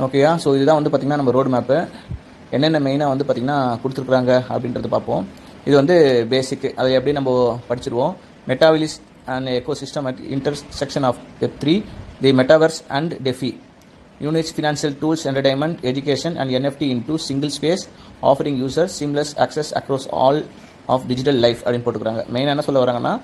ஓகேயா. ஸோ இதுதான் வந்து பார்த்திங்கன்னா நம்ம ரோடு மேப்பு என்னென்ன மெயினாக வந்து பார்த்திங்கன்னா கொடுத்துருக்குறாங்க அப்படின்றத பார்ப்போம். இது வந்து பேசிக்கு, அதை எப்படி நம்ம படிச்சிருவோம். மெட்டாவில் is an ecosystem at intersection of Web3, the metaverse and DeFi unites financial tools, entertainment, education and NFT into single space offering user seamless access across all of digital life அப்படின்னு போட்டுக்கிறாங்க. மெயினாக என்ன சொல்ல வராங்கன்னா,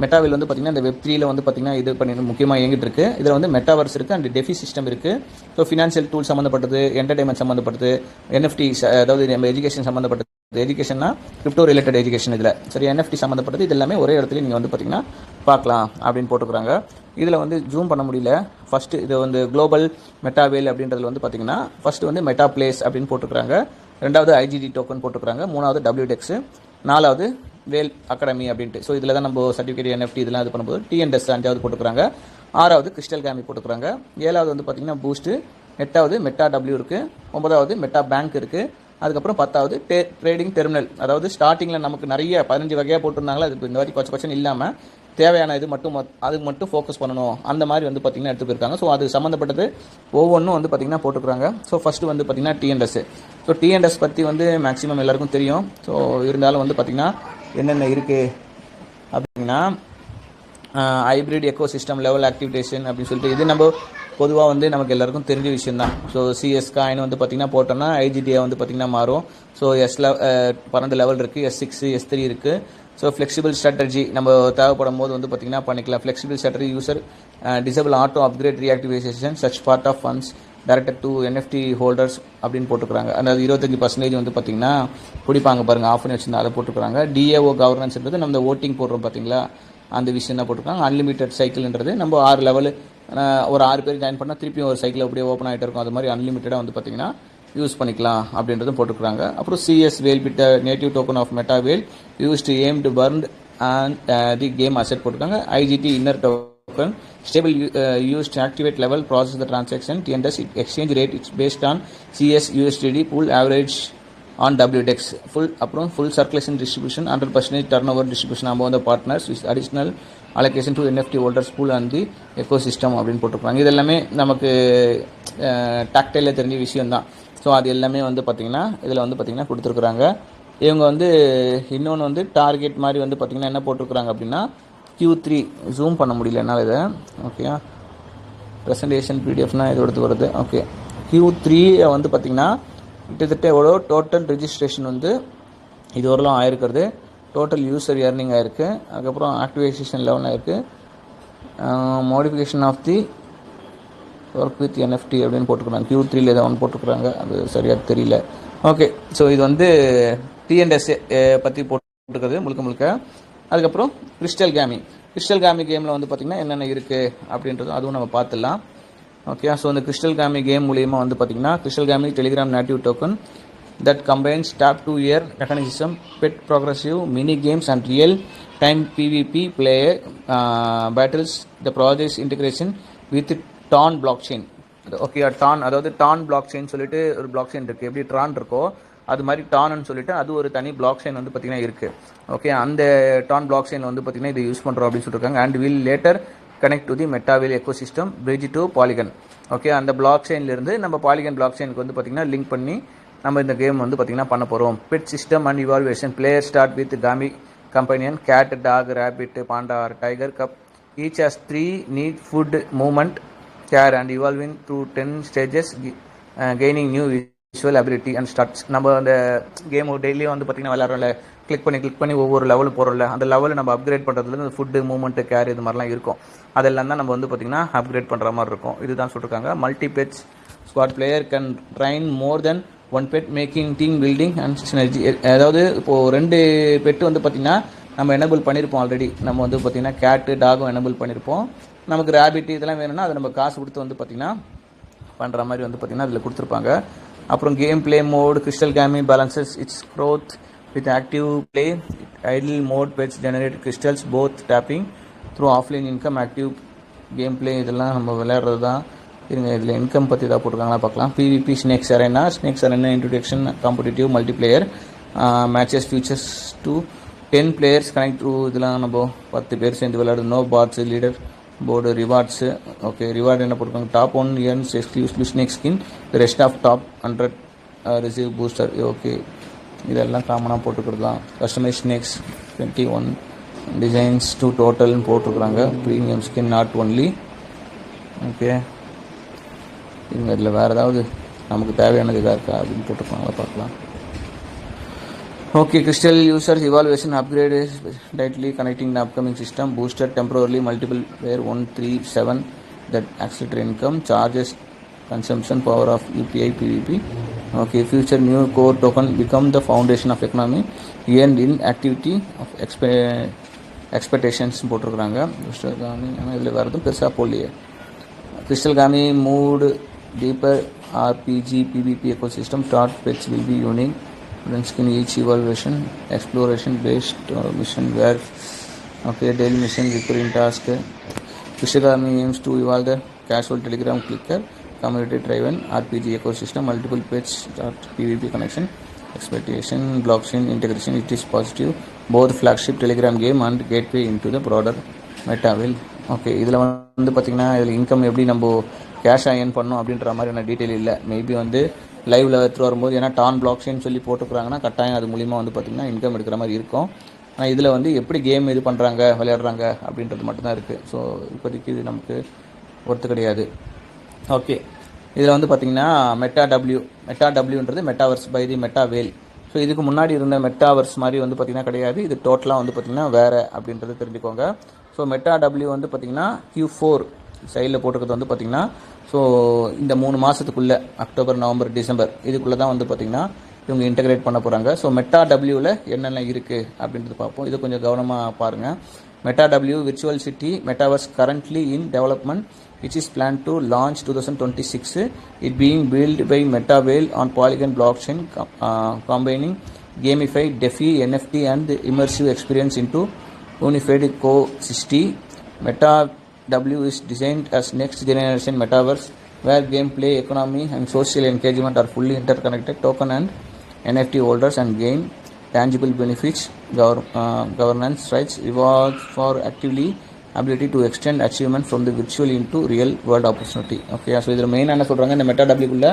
மெட்டாவில் வந்து பார்த்திங்கன்னா இந்த Web3ல வந்து பார்த்திங்கன்னா இது பண்ணி முக்கியமாக இயங்கிட்டு இருக்குது. இதில் வந்து மெட்டாவர்ஸ் இருக்குது அண்ட் டெஃபி சிஸ்டம் இருக்குது. ஸோ ஃபினான்ஷியல் டூல் சம்மந்தப்பட்டது, என்டர்டைன்மெண்ட் சம்மந்தப்பட்டது, NFT, அதாவது நம்ம எஜுகேஷன் சம்மந்தப்பட்டது. எஜுகேஷன்னா கிரிப்டோ ரிலேட்டட் எஜுகேஷன் இதில் சரி. NFT சம்மந்தப்பட்டது. இது எல்லாமே ஒரே இடத்துல நீங்கள் வந்து பார்த்திங்கன்னா பார்க்கலாம் அப்படின்னு போட்டுக்கிறாங்க. இதில் வந்து ஜூம் பண்ண முடியல. ஃபஸ்ட்டு இது வந்து குளோபல் மெட்டாவேல் அப்படின்றதுல வந்து பார்த்திங்கன்னா ஃபஸ்ட்டு வந்து மெட்டா பிளேஸ் அப்படின்னு போட்டுக்கிறாங்க. ரெண்டாவது IGD டோக்கன் போட்டுக்கிறாங்க. மூணாவது WDEX, நாலாவது வேல் அகாடமி அப்படின்ட்டு. ஸோ இதில் தான் நம்ம சர்டிஃபிகேட் NFT இதெல்லாம் இது பண்ணும்போது TNDES அஞ்சாவது போட்டுக்கிறாங்க. ஆறாவது கிறிஸ்டல் கேமி போட்டுக்கிறாங்க. ஏழாவது வந்து பார்த்திங்கன்னா பூஸ்ட்டு. எட்டாவது மெட்டா W இருக்குது. ஒன்பதாவது மெட்டா பேங்க் இருக்குது. அதுக்கப்புறம் 10வது ட்ரேடிங் டெர்மினல். அதாவது ஸ்டார்டிங்கில் நமக்கு நிறைய 15 வகையாக போட்டிருந்தாங்களா, அது இந்த வாட்டி கொச்சன் இல்லாமல் தேவையான இது மட்டும் அதுக்கு மட்டும் ஃபோக்கஸ் பண்ணணும் அந்த மாதிரி வந்து பார்த்திங்கன்னா எடுத்து போயிருக்காங்க. ஸோ அது சம்மந்தப்பட்டது ஒவ்வொன்றும் வந்து பார்த்திங்கன்னா போட்டுக்கிறாங்க. ஸோ ஃபஸ்ட்டு வந்து பார்த்திங்கன்னா TNDES. ஸோ TNDES பற்றி வந்து மேக்ஸிமம் எல்லாருக்கும் தெரியும். ஸோ இருந்தாலும் வந்து பார்த்திங்கன்னா என்னென்ன இருக்குது அப்படின்னா, hybrid echo system level activation அப்படின்னு சொல்லிட்டு இது நம்ம பொதுவாக வந்து நமக்கு எல்லாருக்கும் தெரிஞ்ச விஷயம் தான். ஸோ CS காயின் வந்து பார்த்திங்கன்னா போட்டோம்னா IGDA வந்து பார்த்திங்கன்னா மாறும். ஸோ 12 லெவல் இருக்குது, S6, S3 இருக்குது. ஸோ ஃப்ளெக்சிபிள் ஸ்ட்ராட்டஜி நம்ம தேவைப்படும் போது வந்து பார்த்திங்கன்னா பண்ணிக்கலாம். Flexible strategy user disable auto upgrade reactivation such part of funds directed to NFT holders அப்படின்னு போட்டுக்கிறாங்க. அதாவது 25% வந்து பார்த்திங்கன்னா பிடிப்பாங்க பாருங்கள், ஆஃப் பண்ணி வச்சுருந்தா அதை போட்டுக்கிறாங்க. DAO கவர்னன்ஸ்ன்றது நம்ம ஓட்டிங் போடுறோம் பார்த்திங்களா, அந்த விஷயம் தான் போட்டுருக்காங்க. அன்லிமிட்டட் சைக்கிள்ன்றது நம்ம 6 லெவலு ஒரு 6 பேர் ஜாயின் பண்ணால் திருப்பியும் ஒரு சைக்கிள் அப்படியே ஓப்பன் ஆகிட்டு இருக்கும். அது மாதிரி அன்லிமிட்டடாக வந்து பார்த்திங்கன்னா யூஸ் பண்ணிக்கலாம் அப்படின்றதும் போட்டுக்கிறாங்க. அப்புறம் CS whale bit native token of meta whale used aim to burn and the game asset போட்டுருக்காங்க. IGT inner token stable use to activate level process the transaction. TNDES exchange rate it's based on CS USDT pool average on WDEX pool. அப்புறம் full circulation distribution 100% turnover distribution among the partners with additional allocation to NFT holders pool and the ecosystem அப்படின்னு போட்டிருப்பாங்க. இது எல்லாமே நமக்கு டாக்டைலில் தெரிஞ்ச விஷயம்தான். So அது எல்லாமே வந்து பார்த்திங்கன்னா இதில் வந்து பார்த்திங்கன்னா கொடுத்துருக்குறாங்க. இவங்க வந்து இன்னொன்று வந்து டார்கெட் மாதிரி வந்து பார்த்திங்கன்னா என்ன போட்டிருக்குறாங்க அப்படின்னா, Q3 ஜூம் பண்ண முடியல என்னால் இதை. ஓகே, ப்ரெசன்டேஷன் PDF இது எடுத்து வருது. ஓகே, Q3 வந்து பார்த்திங்கன்னா கிட்டத்தட்ட எவ்வளோ டோட்டல் ரெஜிஸ்ட்ரேஷன் வந்து இது வரலாம் ஆயிருக்கிறது. டோட்டல் யூசர் ஏர்னிங் ஆயிருக்கு. அதுக்கப்புறம் ஆக்டிவேஷன் லெவல் ஆயிருக்கு. Modification of the work with NFT அப்படின்னு போட்டுக்கிறாங்க. Q3 ஏதாவது போட்டுக்கிறாங்க, அது சரியாக தெரியல. ஓகே, ஸோ இது வந்து TNDES பற்றி போட்டுக்கிறது முழுக்க. அதுக்கப்புறம் கிறிஸ்டல் கேமி கேமில் வந்து பார்த்திங்கன்னா என்னென்ன இருக்குது அப்படின்றது அதுவும் நம்ம பார்த்துடலாம். ஓகே, ஸோ இந்த கிறிஸ்டல் கேமி கேம் மூலியமாக வந்து பார்த்திங்கன்னா crystal Gami Telegram native token that combines tap to ear mechanism, pet progressive mini games and real time PvP player battles. The project integration with TON blockchain. Okay, TON அதாவது TON blockchain சொல்லிட்டு ஒரு blockchain இருக்குது. எப்படி TRON இருக்கோ அது மாதிரி TONன்னு சொல்லிட்டு அது ஒரு தனி blockchain வந்து பார்த்திங்கன்னா இருக்குது. ஓகே, அந்த TON blockchain வந்து பார்த்திங்கன்னா இதை யூஸ் பண்ணுறோம் அப்படின்னு சொல்லியிருக்காங்க. And will later connect to the Metawhale ecosystem bridge to Polygon. Okay, அந்த பிளாக்செயின்லேருந்து நம்ம பாலிகன் பிளாக்செயினுக்கு வந்து பார்த்திங்கன்னா லிங்க் பண்ணி நம்ம இந்த கேம் வந்து பார்த்திங்கன்னா பண்ண போகிறோம். Pet system and evolution player start with Gami companion cat, dog, rabbit, panda or tiger cub. Each has 3 need food, movement, care and evolving through 10 stages, gaining new visual ability and starts. நம்ம அந்த game டெய்லியும் வந்து பார்த்திங்கன்னா விளையாடுறோம்ல, click பண்ணி ஒவ்வொரு லெவலும் போகிறோம்ல, அந்த லெவலில் நம்ம அப்கிரேட் பண்ணுறதுலேருந்து ஃபுட்டு, மூவ்மெண்ட்டு, கேர் இது மாதிரிலாம் இருக்கும். அதெல்லாம் தான் நம்ம வந்து பார்த்திங்கன்னா அப்கிரேட் பண்ணுற மாதிரி இருக்கும். இதுதான் சொல்லியிருக்காங்க. Multi pets squad player can train more then 1 pet making team building and synergy. அதாவது இப்போது 2 பெட்டு வந்து பார்த்திங்கன்னா நம்ம எனபிள் பண்ணியிருப்போம் ஆல்ரெடி. நம்ம வந்து பார்த்திங்கன்னா கேட்டு, டாகும் எனபிள் பண்ணியிருப்போம். நமக்கு ரேபிட் இதெல்லாம் வேணும்னா அதை நம்ம காசு கொடுத்து வந்து பார்த்திங்கன்னா பண்ணுற மாதிரி வந்து பார்த்திங்கன்னா அதில் கொடுத்துருப்பாங்க. அப்புறம் gameplay mode crystal Gami balances its growth with active play. Idle mode pets generate crystals both tapping through offline income. Active gameplay இதெல்லாம் நம்ம விளையாடுறது தான். இருங்க, இதில் இன்கம் பற்றி தான் போட்டிருக்காங்களா பார்க்கலாம். PvP snakes arena introduction competitive multiplayer matches futures to 10 players connect through. இதெல்லாம் நம்ம 10 பேர் சேர்ந்து விளையாடுது. No bots leaderboard rewards. Okay, reward என்ன போட்டிருக்காங்க, top 1 earns exclusive snake skin, the rest of top 100 receive booster. Okay, இதெல்லாம் காமனாக போட்டுக்கிறது தான். கஸ்டமைஸ் ஸ்னேக்ஸ் 21 டிசைன்ஸ் 2 டோட்டல்னு போட்டிருக்குறாங்க. Premium skin not only. Okay, இவங்க இதில் வேறு ஏதாவது நமக்கு தேவையானது இதாக இருக்கா அப்படின்னு போட்டிருக்காங்களா பார்க்கலாம். Okay, Crystal users evaluation upgrade is directly connecting the upcoming system. Boosted temporarily multiple player 137 that accelerated income charges consumption power of UPI PVP. Okay, future new core token become the foundation of economy and in activity of expectations போட்டிருக்கிறாங்க. Crystal காமி ஆனால் இதில் வேறு எதுவும் பெருசாக போடலையே. Crystal காமி mood deeper RPG PVP ecosystem. Start fetch will be unique. Skin each evaluation exploration based mission where okay daily mission recurring task. Kishigami aims to evolve the casual telegram clicker community driven RPG ecosystem. Multiple page start PVP connection expectation blockchain integration. It is positive both flagship telegram game and gateway into the broader meta will. Okay, இதில் வந்து பார்த்திங்கன்னா இதில் income எப்படி நம்ம கேஷாக earn பண்ணணும் அப்படின்ற மாதிரியான டீட்டெயில் இல்லை. மேபி வந்து லைவில் எடுத்துகிட்டு வரும்போது ஏன்னா டான் பிளாக்செயின் சொல்லி போட்டுக்கிறாங்கன்னா கட்டாயம் அது மூலிமா வந்து பார்த்திங்கன்னா இன்கம் எடுக்கிற மாதிரி இருக்கும். ஆனால் இதில் வந்து எப்படி கேம் இது பண்ணுறாங்க விளையாடுறாங்க அப்படின்றது மட்டும்தான் இருக்குது. ஸோ இப்போதைக்கு இது நமக்கு ஒர்த்து கிடையாது. ஓகே, இதில் வந்து பார்த்திங்கன்னா மெட்டாடபிள்யூன்றது metaverse by the meta whale. So இதுக்கு முன்னாடி இருந்த மெட்டாவர்ஸ் மாதிரி வந்து பார்த்திங்கன்னா கிடையாது. இது டோட்டலாக வந்து பார்த்திங்கன்னா வேறு அப்படின்றது தெரிஞ்சுக்கோங்க. ஸோ மெட்டாடபிள்யூ வந்து பார்த்திங்கன்னா Q4 சைடில் போட்டிருக்கிறது வந்து பார்த்திங்கன்னா ஸோ இந்த 3 மாதத்துக்குள்ளே அக்டோபர் நவம்பர் டிசம்பர் இதுக்குள்ளே தான் வந்து பார்த்திங்கன்னா இவங்க இன்டகிரேட் பண்ண போகிறாங்க. ஸோ மெட்டாடபிள்யூவில் என்னென்ன இருக்குது அப்படின்றது பார்ப்போம். இது கொஞ்சம் கவனமாக பாருங்கள். Meta W virtual city metaverse currently in development which is planned to launch 2026. It being built by MetaVale on Polygon blockchain, combining gamified DeFi, NFT and immersive experience into unified ecosystem. MetaW is designed as next generation metaverse where gameplay, economy and social engagement are fully interconnected. Token and NFT holders and gain tangible benefits, governance rights, rewards for actively ability to extend achievement from the virtual into real world opportunity. Okay, so இதில் மெயினாக என்ன சொல்கிறாங்க, இந்த மெட்டாடபிள்யூக்குள்ளே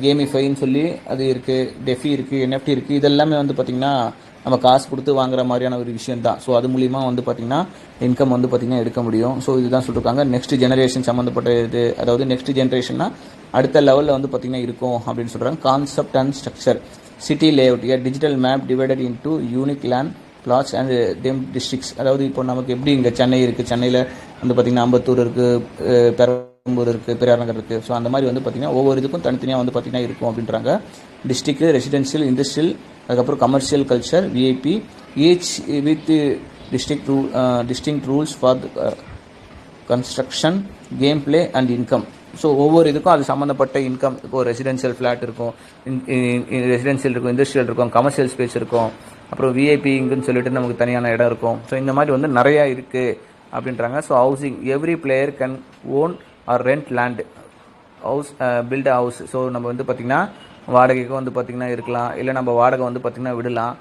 கேமிஃபைன்னு சொல்லி அது இருக்குது, டெஃபி இருக்குது, NFT இருக்குது. இதெல்லாமே வந்து பார்த்திங்கன்னா நம்ம காசு கொடுத்து வாங்குற மாதிரியான ஒரு விஷயம் தான். ஸோ அது மூலிமா வந்து பார்த்திங்கன்னா இன்கம் வந்து பார்த்திங்கன்னா எடுக்க முடியும். ஸோ இதுதான் சொல்லியிருக்காங்க. நெக்ஸ்ட் ஜெனரேஷன் சம்மந்தப்பட்ட இது, அதாவது நெக்ஸ்ட் ஜென்ரேஷன்னா அடுத்த லெவலில் வந்து பார்த்திங்கன்னா இருக்கும் அப்படின்னு சொல்கிறாங்க. Concept and structure city layout a digital map divided into unique land plots and theme districts. அதாவது இப்போ நமக்கு எப்படி இங்கே சென்னை இருக்குது, சென்னையில் வந்து பார்த்திங்கன்னா அம்பத்தூர் இருக்குது, பெரம்பூர் இருக்குது, பெரியார் நகர் இருக்குது. ஸோ அந்த மாதிரி வந்து பார்த்திங்கன்னா ஒவ்வொரு இதுக்கும் தனித்தனியாக வந்து பார்த்திங்கன்னா இருக்கும் அப்படின்றாங்க. டிஸ்ட்ரிக்ட், ரெசிடென்ஷியல், இண்டஸ்ட்ரியல், அதுக்கப்புறம் commercial, culture, VIP, each with distinct rules for construction, game play and income. So ஒவ்வொரு இதுக்கும் அது சம்மந்தப்பட்ட இன்கம். இப்போ ரெசிடென்ஷியல் ஃப்ளாட் இருக்கும், ரெசிடென்ஷியல் இருக்கும், இண்டஸ்ட்ரியல் இருக்கும், கமர்ஷியல் ஸ்பேஸ் இருக்கும், அப்புறம் விஐபிங்குன்னு சொல்லிட்டு நமக்கு தனியான இடம் இருக்கும். ஸோ இந்த மாதிரி வந்து நிறையா இருக்குது அப்படின்றாங்க. So housing every player can own or rent land house build house. So நம்ம வந்து பார்த்திங்கன்னா வாடகைக்கும் வந்து பார்த்திங்கன்னா இருக்கலாம், இல்லை நம்ம வாடகை வந்து பார்த்திங்கன்னா விடலாம்.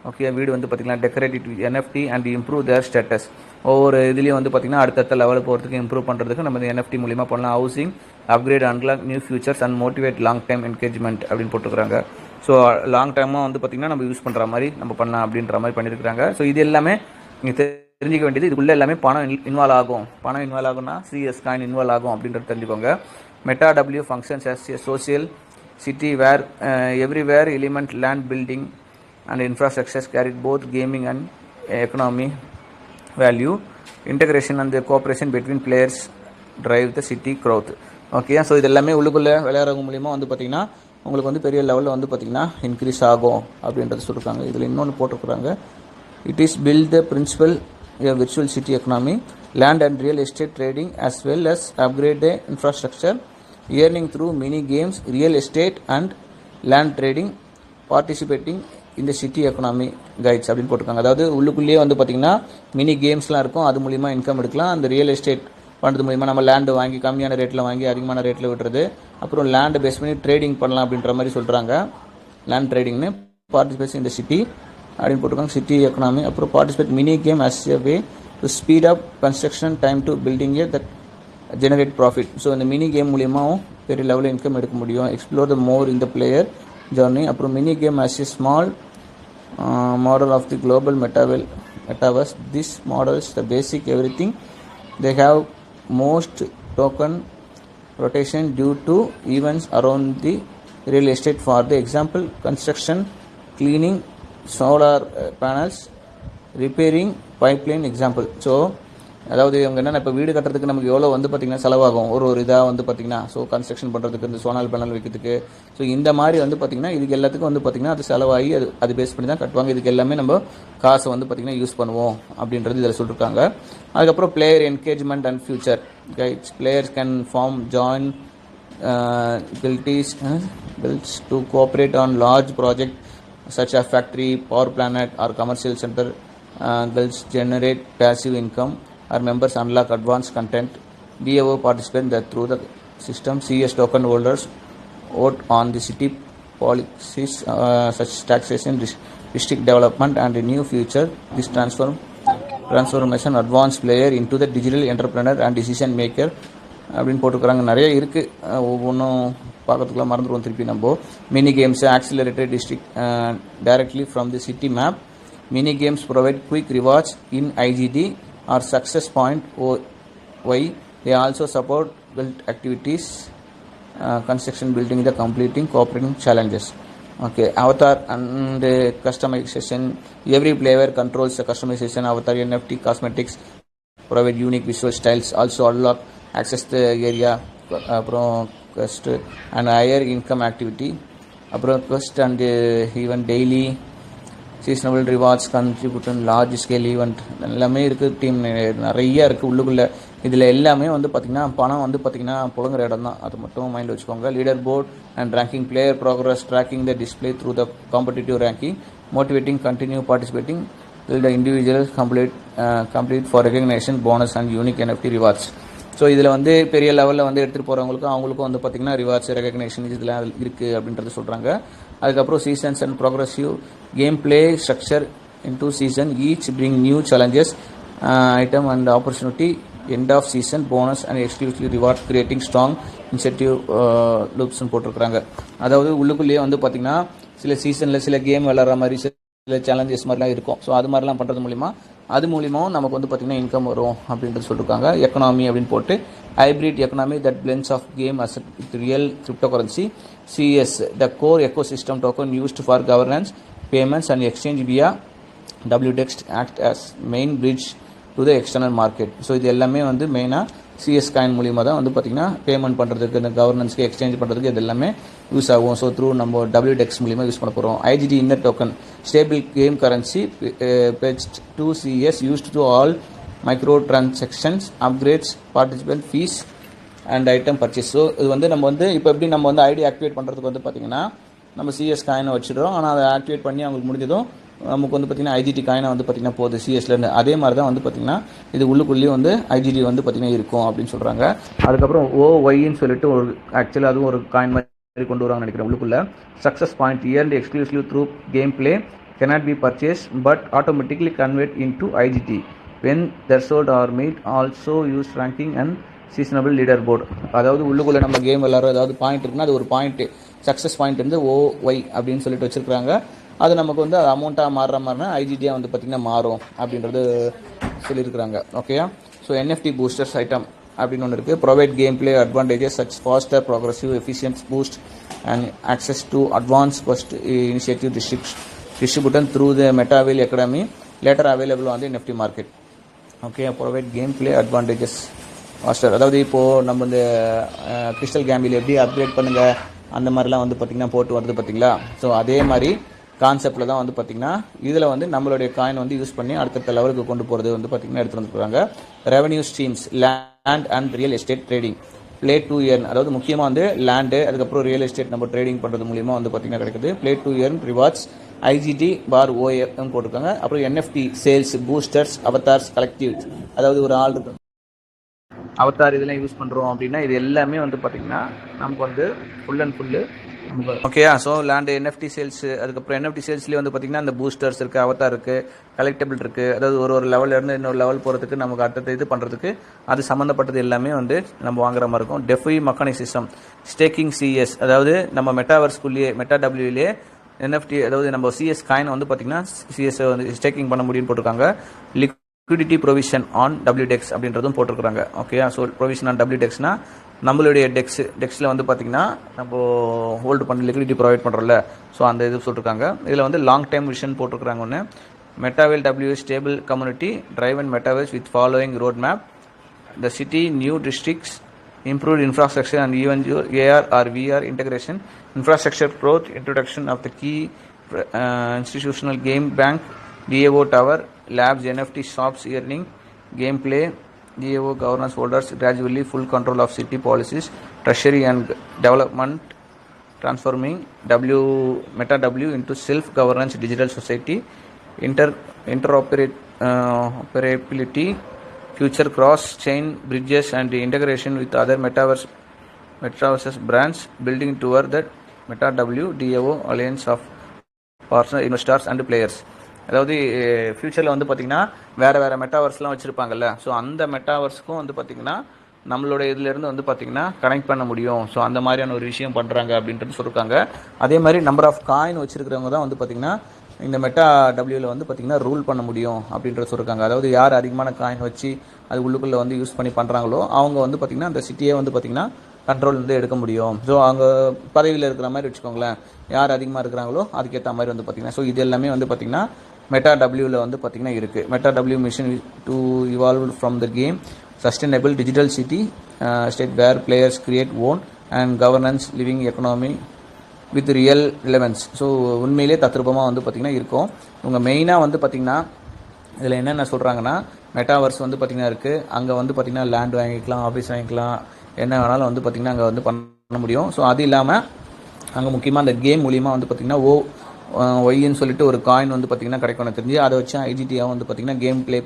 ஓகே, வீடு வந்து பார்த்திங்கன்னா decorative NFT and improve there status. ஒவ்வொரு இதுலேயும் வந்து பார்த்திங்கன்னா அடுத்தடுத்த லெவலில் போகிறதுக்கு இம்ப்ரூவ் பண்ணுறதுக்கு நம்ம இந்த NFT மூலிமா பண்ணலாம். Housing upgrade unlock new futures and motivate long time engagement அப்படின்னு போட்டுக்கிறாங்க. ஸோ லாங் டைமாக வந்து பார்த்திங்கன்னா நம்ம யூஸ் பண்ணுற மாதிரி நம்ம பண்ணலாம் அப்படின்ற மாதிரி பண்ணியிருக்கிறாங்க. ஸோ இது எல்லாமே நீங்கள் தெரிஞ்சிக்க வேண்டியது. இதுக்குள்ளே எல்லாமே பணம் இன்வால்வ் ஆகும். பணம் இன்வால்வ் ஆகும்னா CS காயின் இன்வால்வ் ஆகும் அப்படின்றது தெரிஞ்சுக்கோங்க. மெட்டாடபிள்யூ functions as a social city where everywhere element land building and infrastructures carry both gaming and economy value. Integration and the cooperation between players drive the city growth. Okay, so இது எல்லாமே உள்ளுக்குள்ளே விளையாடுறது மூலிமா வந்து பார்த்திங்கன்னா உங்களுக்கு வந்து பெரிய லெவலில் வந்து பார்த்திங்கன்னா இன்க்ரீஸ் ஆகும் அப்படின்றது சொல்லியிருக்காங்க. இதில் இன்னொன்று போட்டிருக்கிறாங்க. It is build the principal virtual city economy, land and real estate trading as well as upgrade the infrastructure, earning through mini games, real estate and land trading, participating in the city economy guides அப்படின்னு போட்டிருக்காங்க. அதாவது உள்ளுக்குள்ளேயே வந்து பார்த்திங்கன்னா mini கேம்ஸ்லாம் இருக்கும், அது மூலிமா இன்கம் எடுக்கலாம். அந்த ரியல் எஸ்டேட் பண்ணுறது மூலிமா நம்ம லேண்டு வாங்கி கம்மியான ரேட்டில் வாங்கி அதிகமான ரேட்டில் விட்டுறது, அப்புறம் லேண்டு பேஸ் பண்ணி ட்ரேடிங் பண்ணலாம் அப்படின்ற மாதிரி சொல்கிறாங்க. லேண்ட் ட்ரேடிங்னு பார்ட்டிசிபேட் இந்த சிட்டி அப்படின்னு போட்டிருக்காங்க, சிட்டி எக்கனாமி. அப்புறம் participate mini game as a way to speed up construction time to building a that generate profit. So இந்த மினி கேம் மூலியமாகவும் பெரிய லெவலில் இன்கம் எடுக்க முடியும். எக்ஸ்ப்ளோர் த மோர் இந்த பிளேயர் ஜர்னி. அப்புறம் mini game as a small model of the global metaverse. This models the basic everything. They have most token rotation due to events around the real estate. For the example, construction, cleaning solar panels, repairing pipeline example. So அதாவது இவங்க என்னென்ன இப்போ வீடு கட்டுறதுக்கு நமக்கு எவ்வளோ வந்து பார்த்திங்கன்னா செலவாகும் ஒரு இதாக வந்து பார்த்திங்கன்னா ஸோ கன்ஸ்ட்ரக்ஷன் பண்ணுறதுக்கு இந்த சோலார் பேனல் வைக்கிறதுக்கு ஸோ இந்த மாதிரி வந்து பார்த்திங்கன்னா இதுக்கு எல்லாத்துக்கும் வந்து பார்த்திங்கன்னா அது செலவாகி அது பேஸ் பண்ணி தான் கட்டுவாங்க. இதுக்கு எல்லாமே நம்ம காசை வந்து பார்த்திங்கன்னா யூஸ் பண்ணுவோம் அப்படின்றது இதில் சொல்லியிருக்காங்க. அதுக்கப்புறம் player engagement and future guides. Players can form join builds to cooperate on large project such as factory, power plant or commercial center. Guilds generate passive income. Our members unlock advanced content. DAO participate that through the system. CS token holders vote on the city policies such taxation, district development and a new future. This transformation advanced player into the digital entrepreneur and decision maker அப்படின்னு போட்டுக்கிறாங்க. நிறைய இருக்குது, ஒவ்வொன்றும் பார்க்கறதுக்குள்ள மறந்துடுவோம் திருப்பி நம்ம. Mini games accelerated district directly from the city map. Mini games provide quick rewards in IGT or success point y. They also support build activities, construction, building, the completing, cooperating challenges. Okay, avatar and customization. Every player controls the customization. Avatar, NFT, cosmetics provide unique visual styles. Also unlock access the area quest and higher income activity. Quest and even daily seasonable rewards contribution large scale event எல்லாமே இருக்குது. Team நிறையா இருக்குது உள்ளுக்குள்ளே. இதில் எல்லாமே வந்து பார்த்திங்கன்னா பணம் வந்து பார்த்திங்கன்னா புழங்குற இடம் தான், அது மட்டும் மைண்டில் வச்சுக்கோங்க. Leaderboard and ranking, player progress tracking the display through the competitive ranking, motivating continue participating till the individual complete for recognition, bonus and unique NFT rewards. So இதில் வந்து பெரிய லெவலில் வந்து எடுத்துகிட்டு போகிறவங்களுக்கும் அவங்களுக்கும் வந்து பார்த்திங்கன்னா ரிவார்ட்ஸ் ரெகக்னேஷன் இதெல்லாம் இருக்குது அப்படின்றது சொல்கிறாங்க. அதுக்கப்புறம் seasons and progressive game play structure into season each bring new challenges item and opportunity, end of season bonus and exclusive reward creating strong incentive லூப்ஸ்ன்னு போட்டிருக்கிறாங்க. அதாவது உள்ளுக்குள்ளேயே வந்து பார்த்திங்கன்னா சில சீசனில் சில கேம் விளாட்ற மாதிரி சில சேலஞ்சஸ் மாதிரிலாம் இருக்கும். ஸோ அது மாதிரிலாம் பண்ணுறது மூலியமாகவும் நமக்கு வந்து பார்த்திங்கன்னா இன்கம் வரும் அப்படின்றது சொல்லியிருக்காங்க. எக்கனாமி அப்படின்னு போட்டு hybrid economy that blends of game asset with real cryptocurrency. CS the core ecosystem token used for governance, payments and exchange via WDEX act as main bridge to the external market. So இது எல்லாமே வந்து மெயினாக CS coin மூலியமாக தான் வந்து பார்த்திங்கன்னா payment பண்ணுறதுக்கு, இந்த கவர்னன்ஸ்க்கு எக்ஸ்சேஞ்ச் பண்ணுறதுக்கு இது எல்லாமே யூஸ் ஆகும். ஸோ த்ரூ நம்ம WDEX மூலியமாக யூஸ் பண்ண போகிறோம். IGD inner token stable game currency pegged to CS used to all micro transactions, upgrades, participant fees and item purchase. So இது வந்து நம்ம வந்து இப்போ எப்படி நம்ம வந்து ஐடி ஆக்டிவேட் பண்ணுறதுக்கு வந்து பார்த்திங்கன்னா நம்ம சிஎஸ் காயினை வச்சுடுறோம். ஆனால் அதை ஆக்டிவேட் பண்ணி அவங்களுக்கு முடிஞ்சதும் நமக்கு வந்து பார்த்திங்கன்னா ஐஜிடி காயினை வந்து பார்த்திங்கன்னா போகுது சிஎஸ்லேருந்து. அதே மாதிரி தான் வந்து பார்த்திங்கன்னா இது உள்ளுக்குள்ளேயும் வந்து ஐஜிடி வந்து பார்த்திங்கன்னா இருக்கும் அப்படின்னு சொல்கிறாங்க. அதுக்கப்புறம் OYன்னு சொல்லிட்டு ஒரு ஆக்சுவலாக அதுவும் ஒரு காயின் மாதிரி கொண்டு வராங்கன்னு நினைக்கிறேன் உள்ளுக்குள்ளே. Success point early exclusive through gameplay cannot be purchased but automatically convert into IGT when threshold are met. Also use ranking and seasonable leader board. அதாவது உள்ளுக்குள்ளே நம்ம கேம் விளாட்றோம், ஏதாவது பாயிண்ட் இருக்குன்னா அது ஒரு பாயிண்ட்டு சக்ஸஸ் பாயிண்ட் வந்து OY அப்படின்னு சொல்லிட்டு வச்சுருக்காங்க. அது நமக்கு வந்து அது அமௌண்ட்டாக மாறுற மாதிரினா ஐஜிடியாக வந்து பார்த்திங்கன்னா மாறும் அப்படின்றது சொல்லியிருக்கிறாங்க. ஓகேயா. ஸோ NFT பூஸ்டர்ஸ் ஐட்டம் அப்படின்னு ஒன்று இருக்குது. Provide game play advantages such faster progressive efficiency boost and access to advance quest initiative distributed through the Metaville Academy, later available on the NFT market. Okay, provide game play advantages faster. அதாவது இப்போது நம்ம இந்த crystal கேம்பில் எப்படி upgrade பண்ணுங்கள் அந்த மாதிரிலாம் வந்து பார்த்திங்கன்னா போட்டு வருது பார்த்திங்களா. ஸோ அதே மாதிரி கான்செப்டில் தான் வந்து பார்த்திங்கன்னா இதில் வந்து நம்மளுடைய காயின் வந்து யூஸ் பண்ணி அடுத்த லெவலுக்கு கொண்டு போகிறது வந்து பார்த்திங்கன்னா எடுத்துகிட்டு வந்துருக்காங்க. Revenue streams, land and real estate trading, play to earn. அதாவது முக்கியமாக வந்து லேண்டு அதுக்கப்புறம் ரியல் எஸ்டேட் நம்ம ட்ரேடிங் பண்ணுறது மூலிமா வந்து பார்த்திங்கன்னா கிடைக்குது. Play to earn rewards IGT/OF போட்டிருக்காங்க. அப்புறம் NFT sales, boosters, avatars, collective. அதாவது ஒரு ஆள் இருக்கு அவதார் இதெல்லாம் யூஸ் பண்ணுறோம் அப்படின்னா இது எல்லாமே வந்து பார்த்திங்கன்னா நமக்கு வந்து ஃபுல் அண்ட் ஃபுல்லு ஓகேயா. ஸோ லேண்டு NFT சேல்ஸு, அதுக்கப்புறம் NFT சேல்ஸ்லேயே வந்து பார்த்திங்கன்னா இந்த பூஸ்டர்ஸ் இருக்குது, அவதார் இருக்குது, கலெக்டபிள் இருக்குது. அதாவது ஒரு லெவல்லேருந்து இன்னொரு லெவல் போகிறதுக்கு நமக்கு அடுத்த இது பண்ணுறதுக்கு அது சம்மந்தப்பட்டது எல்லாமே வந்து நம்ம வாங்குற மாதிரி இருக்கும். டெஃபி மெக்கானிக் சிஸ்டம், ஸ்டேக்கிங் CS, அதாவது நம்ம மெட்டாவர்ஸ்குள்ளேயே மெட்டாடபிள்யூலேயே NFT, அதாவது நம்ம CS காயினை வந்து பார்த்திங்கன்னா CS வந்து ஸ்டேக்கிங் பண்ண முடியும்னு போட்டிருக்காங்க. லிக்விடிட்டி ப்ரொவிஷன் ஆன் WDEX அப்படின்றதும் போட்டிருக்காங்க. ஓகேயா. ஸோ ப்ரொவிஷன் ஆன் WDEXனா நம்மளுடைய டெக்ஸில் வந்து பார்த்திங்கன்னா நம்ம ஹோல்டு பண்ணி லிக்விடிட்டி ப்ரொவைட் பண்ணுறோம்ல, ஸோ அந்த இது சொல்லியிருக்காங்க. இதில் வந்து லாங் டைம் விஷன் போட்டிருக்காங்க. ஒன்று Metawhale stable community drive and Metawhales with following road map, the city new districts, improved infrastructure and even AR or VR integration, infrastructure growth, introduction of the key institutional game bank, DAO tower, labs, NFT shops, earning, gameplay, DAO governance holders, gradually full control of city policies, treasury and development, transforming Meta W into self-governance digital society, interoperability, future cross-chain bridges and integration with other metaverse brands, building toward the Meta W DAO alliance of partner investors and players. அதாவது ஃப்யூச்சரில் வந்து பார்த்திங்கன்னா வேறு மெட்டாவர்ஸ்லாம் வச்சுருப்பாங்கல்ல, so அந்த மெட்டாவர்ஸ்க்கும் வந்து பார்த்திங்கன்னா நம்மளோட இதிலேருந்து வந்து பார்த்திங்கன்னா கனெக்ட் பண்ண முடியும். ஸோ அந்த மாதிரியான ஒரு விஷயம் பண்ணுறாங்க அப்படின்றது சொல்லியிருக்காங்க. அதே மாதிரி நம்பர் ஆஃப் காயின் வச்சுருக்கிறவங்க தான் வந்து பார்த்திங்கன்னா இந்த மெட்டா டபிள்யூவில் வந்து பார்த்திங்கன்னா ரூல் பண்ண முடியும் அப்படின்றத சொல்லியிருக்காங்க. அதாவது யார் அதிகமான காயின் வச்சு அது உள்ளுக்குள்ளே வந்து யூஸ் பண்ணி பண்ணுறாங்களோ அவங்க வந்து பார்த்திங்கன்னா அந்த சிட்டியே வந்து பார்த்திங்கன்னா கண்ட்ரோல் வந்து எடுக்க முடியும். ஸோ அவங்க பதவியில் இருக்கிற மாதிரி வச்சுக்கோங்களேன், யார் அதிகமாக இருக்கிறாங்களோ அதுக்கேற்ற மாதிரி வந்து பார்த்திங்கன்னா ஸோ இது எல்லாமே வந்து பார்த்திங்கன்னா மெட்டா டபிள்யூவில் வந்து பார்த்திங்கன்னா இருக்குது. Meta W mission to evolve from the game sustainable digital city state where players create own and governance living economy with real relevance. So உண்மையிலே தத்ரூபமாக வந்து பார்த்திங்கன்னா இருக்கும். இவங்க மெயினாக வந்து பார்த்திங்கன்னா இதில் என்னென்ன சொல்கிறாங்கன்னா மெட்டாவர்ஸ் வந்து பார்த்திங்கன்னா இருக்குது. அங்கே வந்து பார்த்திங்கன்னா லேண்ட் வாங்கிக்கலாம், ஆஃபீஸ் வாங்கிக்கலாம், என்ன வேணாலும் வந்து பார்த்திங்கன்னா அங்கே வந்து பண்ண முடியும். ஸோ அது இல்லாமல் அங்கே முக்கியமாக அந்த கேம் மூலிமா வந்து பார்த்திங்கன்னா ஒய்ன்னு சொல்லிட்டு ஒரு காயின் வந்து பார்த்திங்கன்னா கிடைக்கணும் தெரிஞ்சு அதை வச்சு ஐஜிடியாக வந்து பார்த்திங்கன்னா கேம் ப்ளே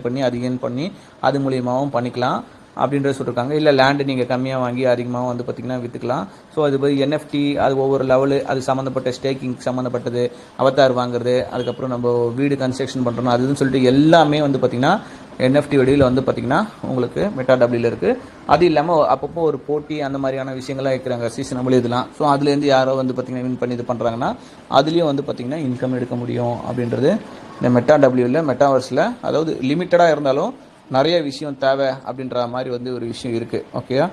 பண்ணி அது ஏன் பண்ணி அது மூலியமாகவும் பண்ணிக்கலாம் அப்படின்றத சொல்லியிருக்காங்க. இல்லை லேண்டு நீங்கள் கம்மியாக வாங்கி அதிகமாக வந்து பார்த்திங்கன்னா விற்றுக்கலாம். ஸோ அது போய் NFT அது ஒவ்வொரு லெவலு அது சம்மந்தப்பட்ட ஸ்டேக்கிங் சம்மந்தப்பட்டது, அவதார் வாங்குறது, அதுக்கப்புறம் நம்ம வீடு கன்ஸ்ட்ரக்ஷன் பண்ணுறோம் அதுன்னு சொல்லிட்டு எல்லாமே வந்து பார்த்திங்கன்னா NFT வடிவில் வந்து பார்த்திங்கன்னா உங்களுக்கு மெட்டா டபிள்யூவில் இருக்குது. அது இல்லாமல் அப்பப்போ ஒரு போட்டி அந்த மாதிரியான விஷயங்கள்லாம் வைக்கிறாங்க சீசனபிள் இதெல்லாம். ஸோ அதுலேருந்து யாரோ வந்து பார்த்திங்கன்னா வின் பண்ணி இது பண்ணுறாங்கன்னா அதுலேயும் வந்து பார்த்திங்கன்னா இன்கம் எடுக்க முடியும் அப்படின்றது இந்த மெட்டா டபிள்யூவில் மெட்டாவர்ஸில். அதாவது லிமிட்டடாக இருந்தாலும் நிறைய விஷயம் தேவை அப்படின்ற மாதிரி வந்து ஒரு விஷயம் இருக்குது. ஓகேயா.